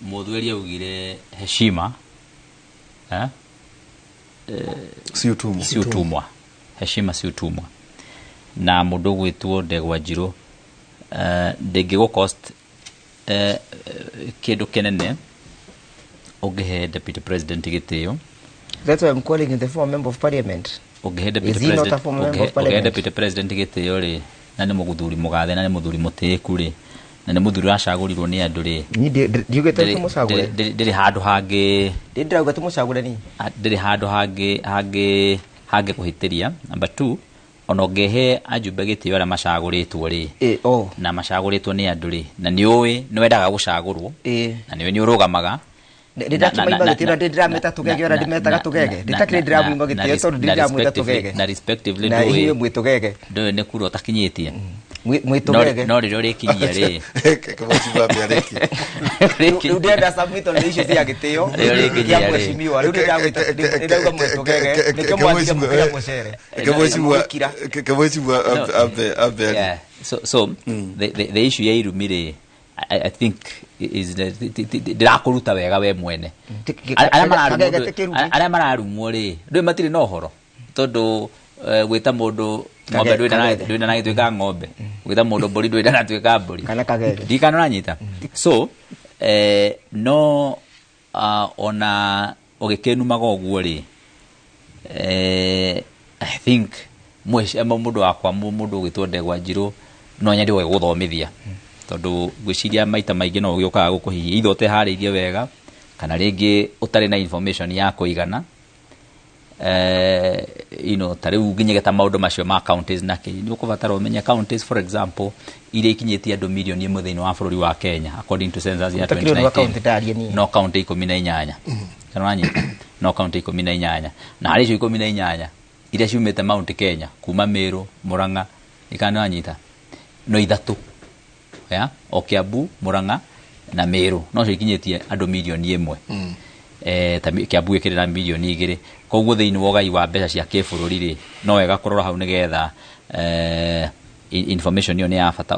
Muthweri augire heshima si utumwa. Heshima si utumwa. Na mundu gwitwo Ndegwa Njiru ndingigo cost kindu kinene ungihe deputy president gitio. That's why I'm calling him the former member of parliament. Ungihe deputy president gitio ri na ni muguthuri mugathe na ni muthuri mutiku ri na ni muthuri wacagurirwo ni andu ri ndiugete tumucagure ndiri handu hangi ndirauga tumucagure ni ndiri handu hangi kuhitiria. Number 2 ono gehe ajumbe gitio ara macaguritwo ri na macaguritwo ni andu ri na ni uwi ni wendaga gucagurwo na niwe ni urugamaga ndirameta tugege ora ndimetaga tugege nditakire ndiramuima gitio tondu ndiramwita tugege na respectively na hiyo mwitugege ndo ne kuro takinyitie mwitugege no riro rikinyia ri Kamweciwa biareki ndenda submit on issue ya gitio ya mheshimiwa rudi ndauga mwitugege nikyo mwanzia mpira mushere Kamweciwa abe so the issue ya irumire I think is ndirakuruta wega we mwene ara mararumwo ri ndwe matiri no horo tondu gwita mundu ng'ombe ndwenda na gitwika ng'ombe gwita mundu mburi ndwenda na twika mburi kana kagege ndikana nanyita so no ona ogekenumaga oguo ri I think mundu wakwa mundu gwitwo Ndegwa Njiru no nyandi we guthomithia tondu gwiciria maita maingi no giokaga gukuhihia ithote hariirie wega kana ringi utari na information ya kuigana tariu nginyegeta maundu macio ma counties nake ni ukubatara umenye counties for example ile ikinyitie andu milioni 1 thini wa bururi wa Kenya according to census ya 2019 no county 18 kana wanyita no county 18 na hari cio 18 ile ciumite Mount Kenya kuma Meru Murang'a ikana wanyita no ithatu ya Kiambu Murang'a na Meru no cio ikinyitie andu milioni 1 Kiambu ikirira milioni 2 koguo thini wogai wa mbeca cia kibururi ri no wega kurora hau nigetha information yo ni ya bata.